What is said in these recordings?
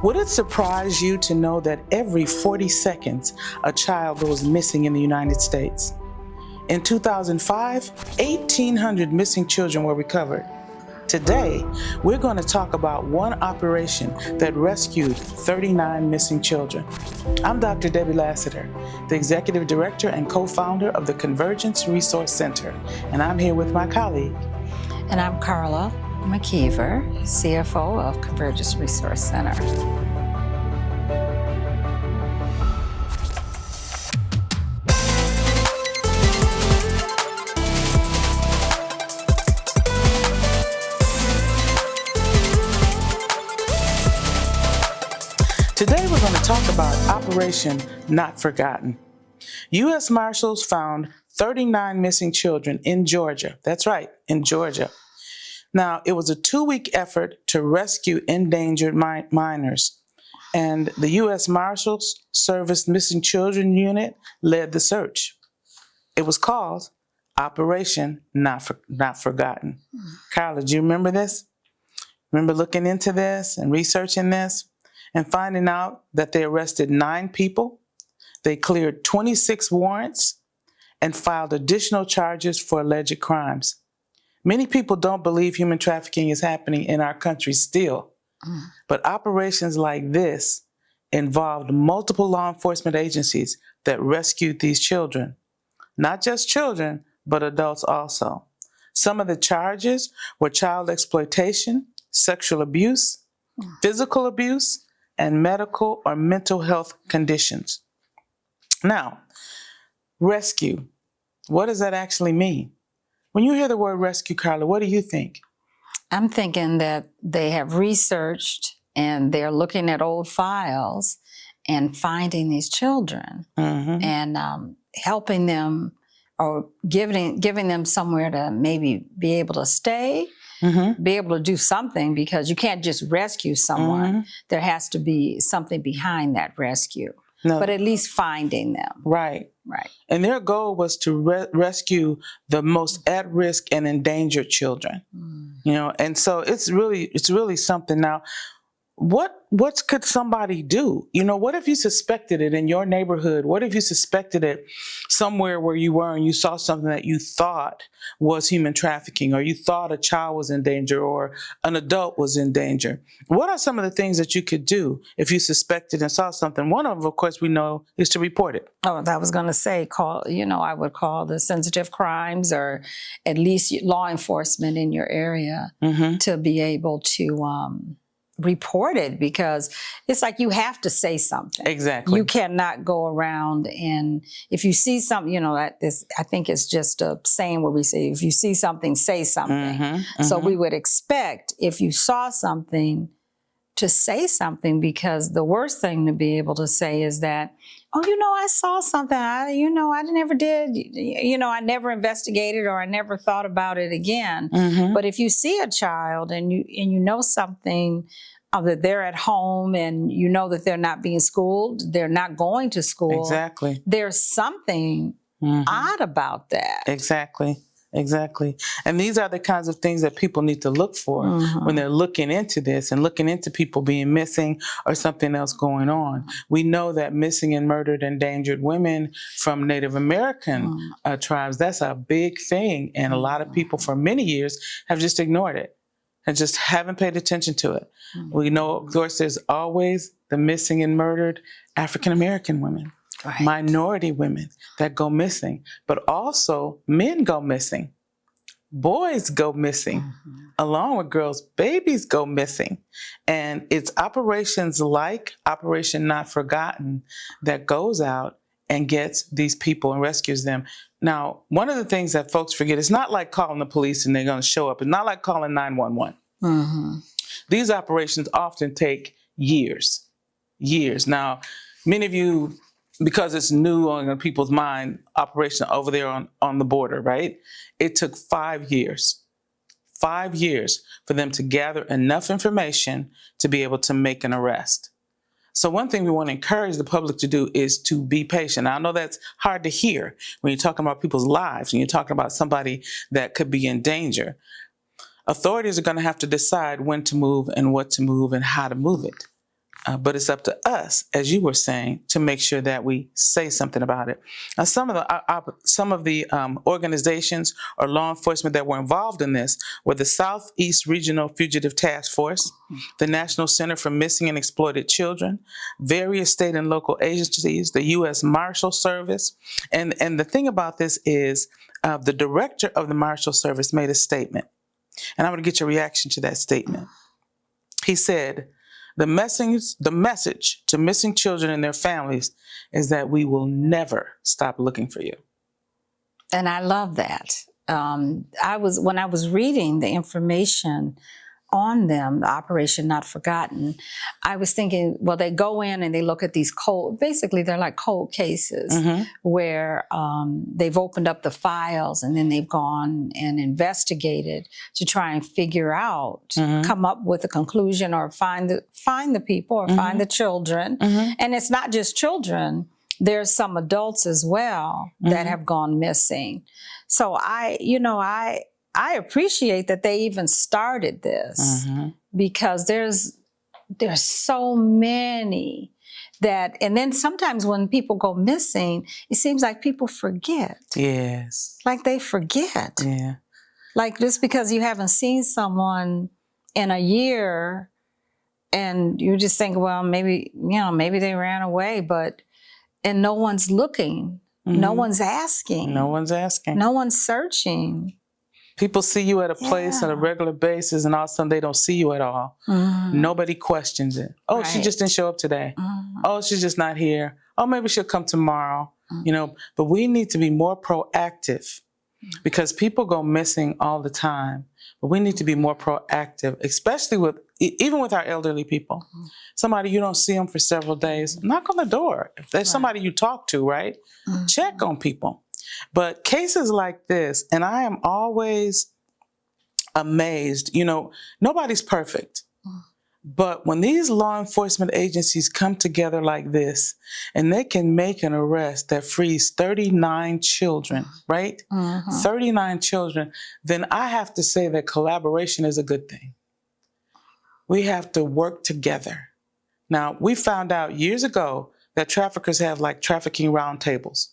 Would it surprise you to know that every 40 seconds a child goes missing in the United States? In 2005, 1,800 missing children were recovered. Today, we're going to talk about one operation that rescued 39 missing children. I'm Dr. Debbie Lassiter, the Executive Director and co-founder of the Convergence Resource Center, and I'm here with my colleague. And I'm Carla McKeever, CFO of Convergence Resource Center. Today we're going to talk about Operation Not Forgotten. U.S. Marshals found 39 missing children in Georgia. That's right, in Georgia. Now, it was a 2-week effort to rescue endangered minors, and the U.S. Marshals Service Missing Children Unit led the search. It was called Operation Not Forgotten. Carla, do you remember this? Remember looking into this and researching this? And finding out that they arrested 9 people, they cleared 26 warrants, and filed additional charges for alleged crimes. Many people don't believe human trafficking is happening in our country still, but operations like this involved multiple law enforcement agencies that rescued these children. Not just children, but adults also. Some of the charges were child exploitation, sexual abuse, physical abuse, and medical or mental health conditions. Now, rescue, what does that actually mean? When you hear the word rescue, Carla, what do you think? I'm thinking that they have researched and they're looking at old files and finding these children and helping them or giving them somewhere to maybe be able to stay. Be able to do something, because you can't just rescue someone. There has to be something behind that rescue, but at least finding them. Right. And their goal was to rescue the most at-risk and endangered children. You know, and so it's really something. Now, what could somebody do? You know, what if you suspected it in your neighborhood? What if you suspected it somewhere where you were and you saw something that you thought was human trafficking, or you thought a child was in danger or an adult was in danger? What are some of the things that you could do if you suspected and saw something? One of them, of course, we know is to report it. Oh, I was going to say, I would call the sensitive crimes, or at least law enforcement in your area to be able to report it, because it's like you have to say something. Exactly. You cannot go around, and if you see something, I think it's just a saying where we say, if you see something, say something. So we would expect, if you saw something, to say something, because the worst thing to be able to say is that, oh, I saw something, I never did, I never investigated, or I never thought about it again. But if you see a child and you know something, that they're at home and you know that they're not being schooled, they're not going to school. Exactly. There's something odd about that. Exactly. And these are the kinds of things that people need to look for when they're looking into this and looking into people being missing or something else going on. We know that missing and murdered endangered women from Native American tribes, that's a big thing. And a lot of people for many years have just ignored it and just haven't paid attention to it. We know, of course, there's always the missing and murdered African American women. Right. Minority women that go missing, but also men go missing. Boys go missing, along with girls. Babies go missing. And it's operations like Operation Not Forgotten that goes out and gets these people and rescues them. Now, one of the things that folks forget, it's not like calling the police and they're going to show up. It's not like calling 911. These operations often take years. Now, many of you, because it's new on people's mind, operation over there on the border, right? It took 5 years. 5 years for them to gather enough information to be able to make an arrest. So one thing we want to encourage the public to do is to be patient. Now, I know that's hard to hear when you're talking about people's lives and you're talking about somebody that could be in danger. Authorities are going to have to decide when to move and what to move and how to move it. But it's up to us, as you were saying, to make sure that we say something about it. Now, some of the organizations or law enforcement that were involved in this were the Southeast Regional Fugitive Task Force, the National Center for Missing and Exploited Children, various state and local agencies, the U.S. Marshal Service. And the thing about this is the director of the Marshal Service made a statement. And I want to get your reaction to that statement. He said, the message to missing children and their families is that we will never stop looking for you. And I love that. When I was reading the information on them, the Operation Not Forgotten, I was thinking, well, they go in and they look at these basically they're like cold cases where they've opened up the files and then they've gone and investigated to try and figure out, come up with a conclusion or find the people or find the children. And it's not just children. There's some adults as well that have gone missing. So I appreciate that they even started this because there's so many that, and then sometimes when people go missing, it seems like people forget. Yes. Like they forget. Yeah. Like just because you haven't seen someone in a year and you just think, well, maybe they ran away, and no one's looking. No one's asking. No one's asking. No one's searching. People see you at a place on a regular basis, and all of a sudden they don't see you at all. Nobody questions it. Oh, she just didn't show up today. Oh, she's just not here. Oh, maybe she'll come tomorrow. But we need to be more proactive because people go missing all the time. But we need to be more proactive, especially even with our elderly people. Somebody you don't see them for several days, knock on the door. If there's somebody you talk to, right? Check on people. But cases like this, and I am always amazed, nobody's perfect. But when these law enforcement agencies come together like this, and they can make an arrest that frees 39 children, right? 39 children, then I have to say that collaboration is a good thing. We have to work together. Now, we found out years ago that traffickers have like trafficking roundtables,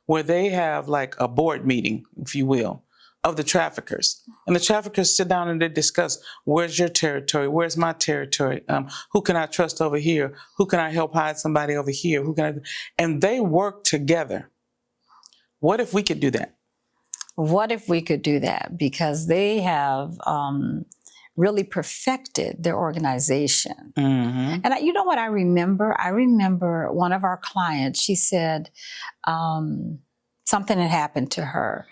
where they have like a board meeting, if you will, of the traffickers. And the traffickers sit down and they discuss, where's your territory? Where's my territory? Who can I trust over here? Who can I help hide somebody over here? And they work together. What if we could do that? What if we could do that? Because they have really perfected their organization. And you know what I remember? I remember one of our clients, she said something had happened to her.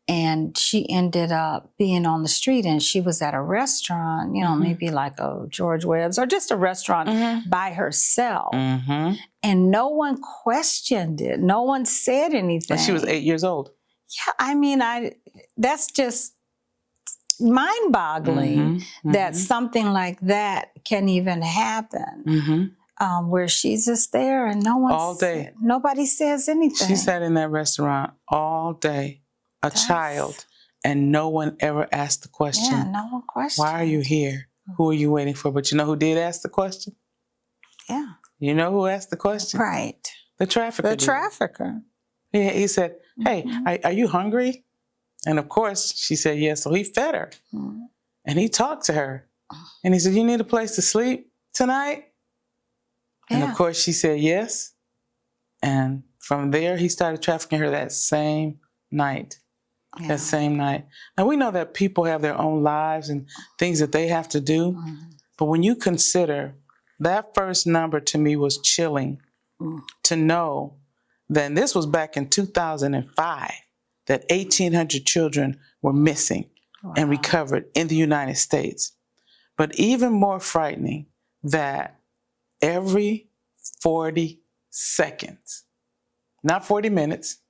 And she ended up being on the street, and she was at a restaurant, maybe like a George Webb's or just a restaurant by herself. And no one questioned it. No one said anything. And she was 8 years old. Yeah, I mean, that's just mind-boggling that something like that can even happen. Where she's just there and nobody says anything. She sat in that restaurant all day. Child, and no one ever asked the question. Yeah, no one questioned. Why are you here? Who are you waiting for? But you know who did ask the question? Yeah. You know who asked the question? Right. The trafficker. The trafficker. Yeah, he said, hey, are you hungry? And of course, she said yes. So he fed her. And he talked to her. And he said, you need a place to sleep tonight? Yeah. And of course, she said yes. And from there, he started trafficking her that same night. That same night. Now, we know that people have their own lives and things that they have to do. But when you consider that first number, to me was chilling to know that, and this was back in 2005, that 1,800 children were missing and recovered in the United States. But even more frightening, that every 40 seconds, not 40 minutes,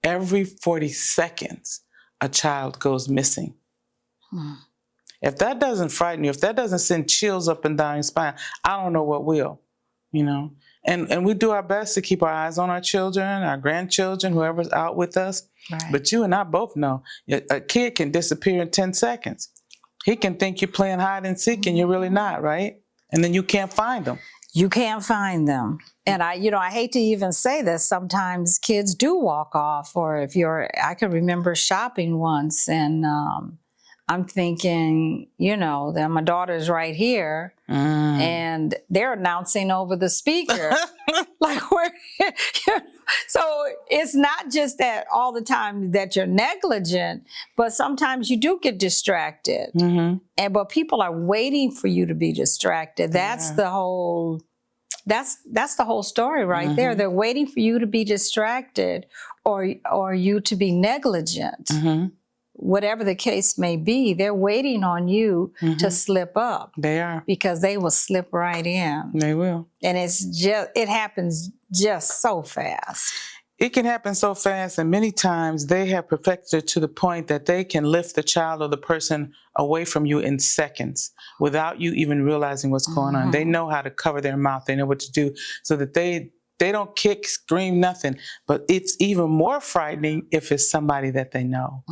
every 40 seconds, a child goes missing. If that doesn't frighten you, if that doesn't send chills up and down your spine, I don't know what will, And we do our best to keep our eyes on our children, our grandchildren, whoever's out with us. Right. But you and I both know a kid can disappear in 10 seconds. He can think you're playing hide and seek and you're really not, right? And then you can't find them. you can't find them. And I hate to even say this, sometimes kids do walk off, or I can remember shopping once and I'm thinking, that my daughter's right here and they're announcing over the speaker. Like so it's not just that all the time that you're negligent, but sometimes you do get distracted. But people are waiting for you to be distracted. That's the whole story right there. They're waiting for you to be distracted or you to be negligent. Whatever the case may be, they're waiting on you to slip up. They are. Because they will slip right in. They will. And it happens just so fast. It can happen so fast, and many times they have perfected it to the point that they can lift the child or the person away from you in seconds without you even realizing what's going on. They know how to cover their mouth. They know what to do so that they don't kick, scream, nothing. But it's even more frightening if it's somebody that they know.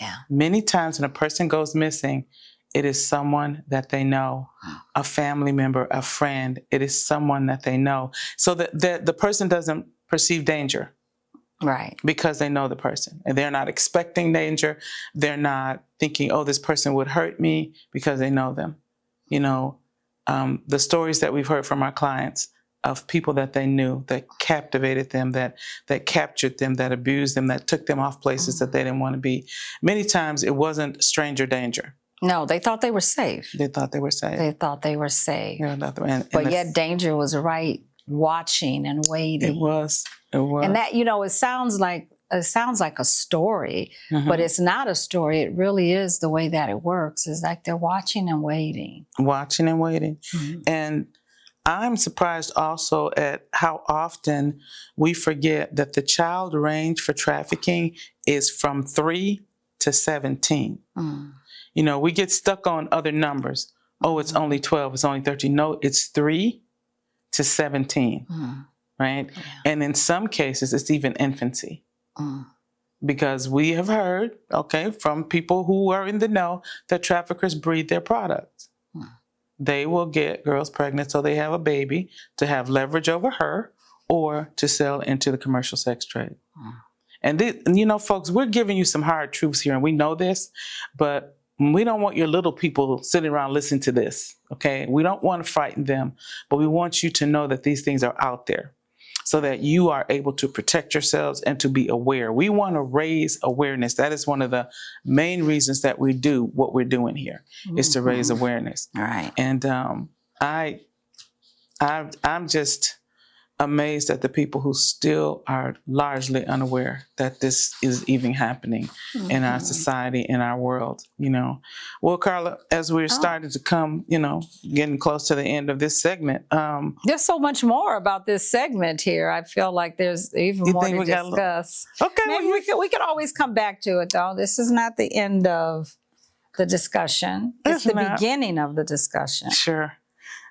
Yeah. Many times when a person goes missing, it is someone that they know, a family member, a friend. It is someone that they know. So that the person doesn't perceive danger. Right. Because they know the person. And they're not expecting danger. They're not thinking, oh, this person would hurt me, because they know them. The stories that we've heard from our clients of people that they knew, that captivated them, that captured them, that abused them, that took them off places that they didn't want to be. Many times it wasn't stranger danger. No, they thought they were safe. They thought they were safe. They thought they were safe. But yet danger was right watching and waiting. It was. And that, it sounds like a story, but it's not a story. It really is the way that it works. It's like they're watching and waiting. Watching and waiting. And I'm surprised also at how often we forget that the child range for trafficking is from 3 to 17. We get stuck on other numbers. Oh, it's only 12, it's only 13. No, it's 3 to 17, right? Yeah. And in some cases, it's even infancy. Because we have heard, from people who are in the know, that traffickers breed their products. They will get girls pregnant so they have a baby to have leverage over her or to sell into the commercial sex trade. And folks, we're giving you some hard truths here, and we know this, but we don't want your little people sitting around listening to this, okay? We don't want to frighten them, but we want you to know that these things are out there so that you are able to protect yourselves and to be aware. We want to raise awareness. That is one of the main reasons that we do what we're doing here, is to raise awareness. All right. And I'm just amazed at the people who still are largely unaware that this is even happening in our society, in our world, Well, Carla, as we're starting to come, getting close to the end of this segment. There's so much more about this segment here. I feel like there's even more to discuss. Okay. Maybe we could always come back to it, though. This is not the end of the discussion. It's the beginning of the discussion. Sure.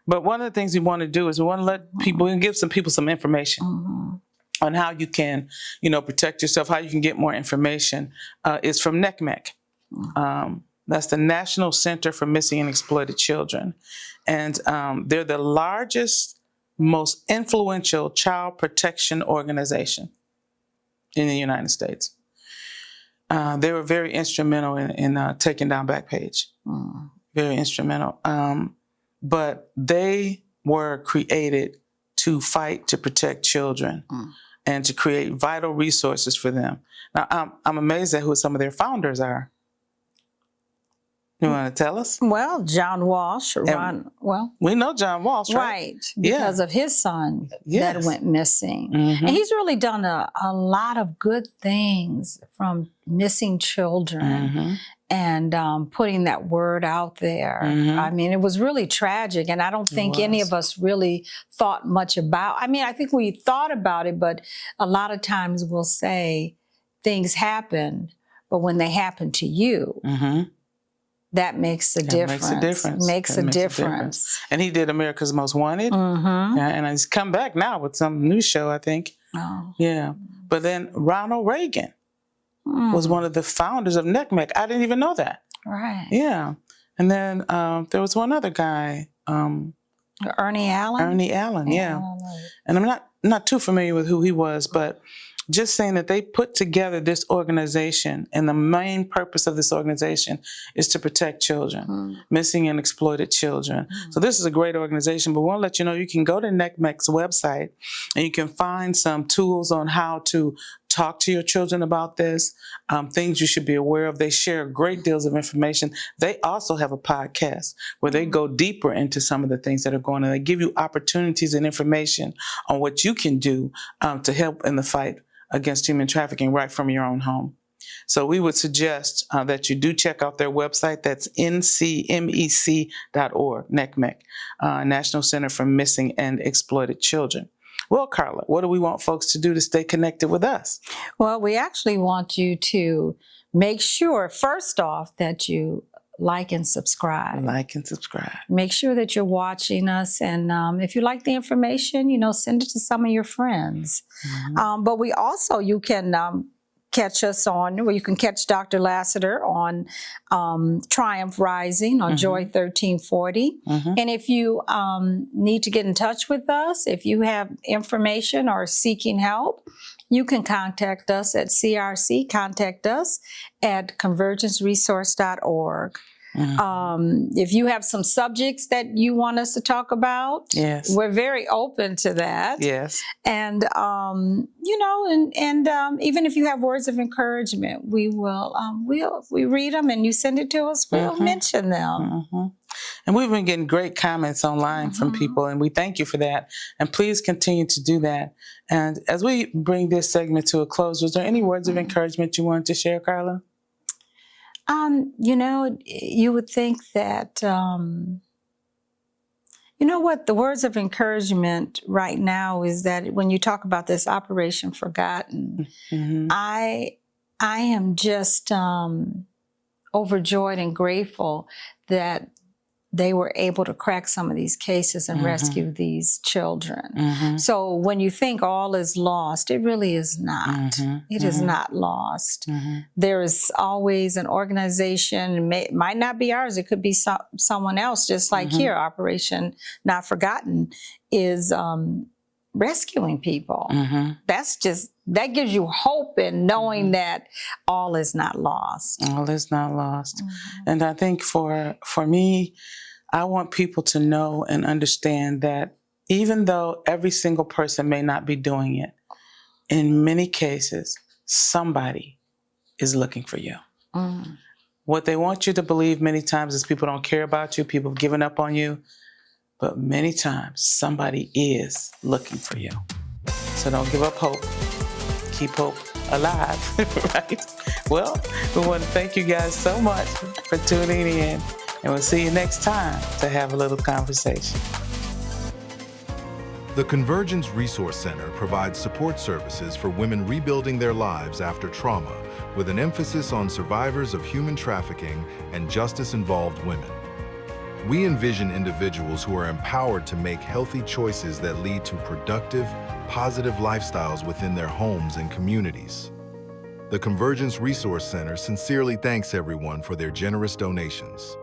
But one of the things we want to do is we want to let people, and give some people some information on how you can, protect yourself, how you can get more information. Is from NCMEC. That's the National Center for Missing and Exploited Children. And they're the largest, most influential child protection organization in the United States. They were very instrumental in taking down Backpage. Very instrumental. But they were created to fight to protect children and to create vital resources for them. Now, I'm amazed at who some of their founders are. You want to tell us? Well, John Walsh. We know John Walsh, right? Because of his son that went missing. And he's really done a lot of good things, from missing children and putting that word out there. I mean, it was really tragic, and I don't think any of us really thought much about. I think we thought about it, but a lot of times we'll say things happened, but when they happen to you, that makes a difference. Makes a difference. And he did America's Most Wanted. And he's come back now with some new show, I think. Yeah. But then Ronald Reagan was one of the founders of NCMEC. I didn't even know that. Right. Yeah. And then there was one other guy. Ernie Allen? Ernie Allen, yeah. And I'm not too familiar with who he was, but just saying that they put together this organization, and the main purpose of this organization is to protect children, missing and exploited children. So this is a great organization, but we want to let you know you can go to NECMEC's website and you can find some tools on how to talk to your children about this, things you should be aware of. They share great deals of information. They also have a podcast where they go deeper into some of the things that are going on. They give you opportunities and information on what you can do to help in the fight against human trafficking right from your own home. So we would suggest that you do check out their website. That's ncmec.org, NECMEC, National Center for Missing and Exploited Children. Well, Carla, what do we want folks to do to stay connected with us? Well, we actually want you to make sure, first off, that you like and subscribe. Like and subscribe. Make sure that you're watching us. And if you like the information, send it to some of your friends. But we also, you can catch us on, well, you can catch Dr. Lassiter on Triumph Rising on Joy 1340. And if you need to get in touch with us, if you have information or seeking help, you can contact us at CRC. Contact us at convergenceresource.org. If you have some subjects that you want us to talk about, yes, we're very open to that. Yes. And, even if you have words of encouragement, we will, we read them and you send it to us, we'll mention them. And we've been getting great comments online from people, and we thank you for that. And please continue to do that. And as we bring this segment to a close, was there any words of encouragement you wanted to share, Carla? You would think that, what the words of encouragement right now is that when you talk about this Operation Forgotten, I am just overjoyed and grateful that they were able to crack some of these cases and rescue these children. So when you think all is lost, it really is not. It is not lost. There is always an organization, it might not be ours, it could be someone else, just like here, Operation Not Forgotten is rescuing people. That gives you hope in knowing that all is not lost. All is not lost. And I think for me, I want people to know and understand that even though every single person may not be doing it, in many cases, somebody is looking for you. What they want you to believe many times is people don't care about you, people have given up on you, but many times somebody is looking for you. So don't give up hope. Keep hope alive, right? Well, we want to thank you guys so much for tuning in, and we'll see you next time to have a little conversation. The Convergence Resource Center provides support services for women rebuilding their lives after trauma, with an emphasis on survivors of human trafficking and justice-involved women. We envision individuals who are empowered to make healthy choices that lead to productive, positive lifestyles within their homes and communities. The Convergence Resource Center sincerely thanks everyone for their generous donations.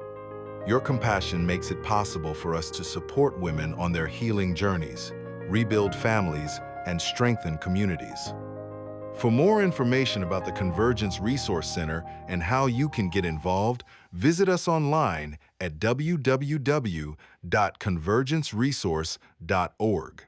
Your compassion makes it possible for us to support women on their healing journeys, rebuild families, and strengthen communities. For more information about the Convergence Resource Center and how you can get involved, visit us online at www.convergenceresource.org.